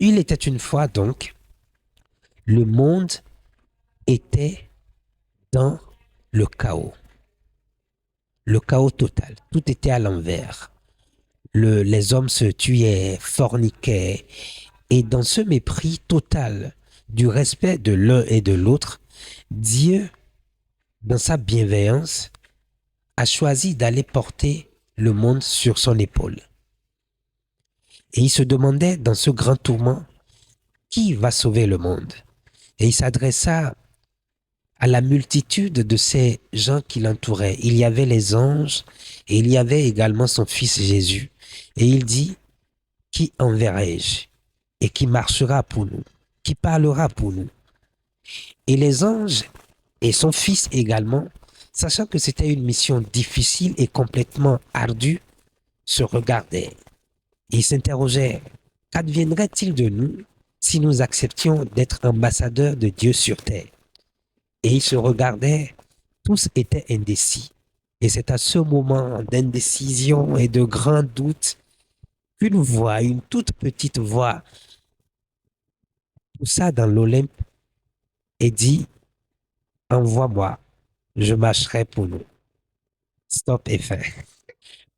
Il était une fois donc, le monde était dans le chaos. Le chaos total. Tout était à l'envers. Les hommes se tuaient, forniquaient. Et dans ce mépris total du respect de l'un et de l'autre, Dieu, dans sa bienveillance, a choisi d'aller porter le monde sur son épaule. Et il se demandait dans ce grand tourment, qui va sauver le monde? Et il s'adressa à la multitude de ces gens qui l'entouraient. Il y avait les anges et il y avait également son fils Jésus. Et il dit, qui enverrai-je? Et qui marchera pour nous? Qui parlera pour nous? Et les anges et son fils également, sachant que c'était une mission difficile et complètement ardue, se regardaient. Et ils s'interrogeaient, qu'adviendrait-il de nous si nous acceptions d'être ambassadeurs de Dieu sur terre? Et ils se regardaient, tous étaient indécis. Et c'est à ce moment d'indécision et de grand doute qu'une voix, une toute petite voix, poussa dans l'Olympe et dit, envoie-moi, je marcherai pour nous. Stop et fin.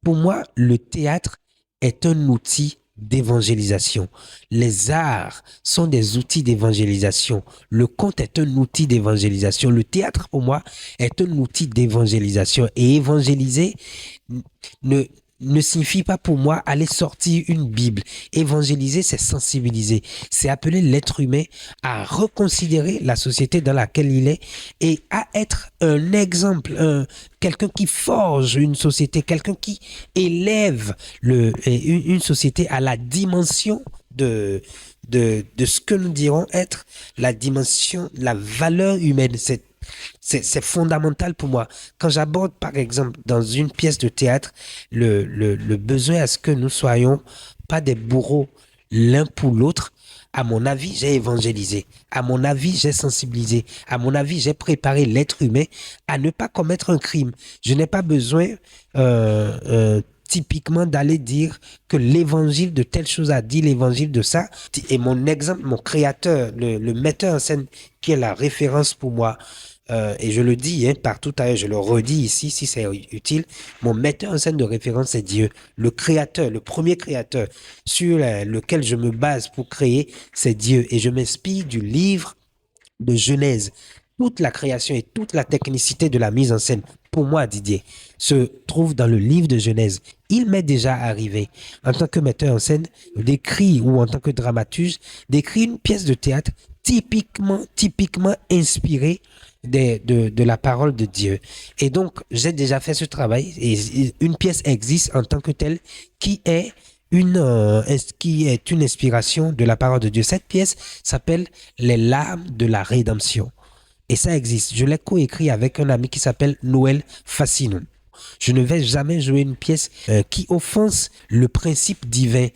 Pour moi, le théâtre est un outil d'évangélisation. Les arts sont des outils d'évangélisation. Le conte est un outil d'évangélisation. Le théâtre, pour moi, est un outil d'évangélisation. Et évangéliser ne, ne signifie pas pour moi aller sortir une Bible. Évangéliser, c'est sensibiliser. C'est appeler l'être humain à reconsidérer la société dans laquelle il est et à être un exemple, quelqu'un qui forge une société, quelqu'un qui élève une société à la dimension de ce que nous dirons être la dimension, la valeur humaine. C'est fondamental pour moi. Quand j'aborde, par exemple, dans une pièce de théâtre, le besoin à ce que nous soyons pas des bourreaux l'un pour l'autre, à mon avis, j'ai évangélisé. À mon avis, j'ai sensibilisé. À mon avis, j'ai préparé l'être humain à ne pas commettre un crime. Je n'ai pas besoin typiquement d'aller dire que l'évangile de telle chose a dit l'évangile de ça. Et mon exemple, mon créateur, le metteur en scène qui est la référence pour moi, et je le dis partout ailleurs, je le redis ici si c'est utile, mon metteur en scène de référence c'est Dieu, le créateur, le premier créateur sur lequel je me base pour créer, c'est Dieu. Et je m'inspire du livre de Genèse. Toute la création et toute la technicité de la mise en scène, pour moi, Didier, se trouve dans le livre de Genèse. Il m'est déjà arrivé, en tant que metteur en scène, d'écrire ou en tant que dramaturge, d'écrire une pièce de théâtre typiquement inspirée de la parole de Dieu. Et donc, j'ai déjà fait ce travail et une pièce existe en tant que telle qui est une inspiration de la parole de Dieu. Cette pièce s'appelle Les larmes de la rédemption. Et ça existe. Je l'ai coécrit avec un ami qui s'appelle Noël Fascinon. Je ne vais jamais jouer une pièce qui offense le principe divin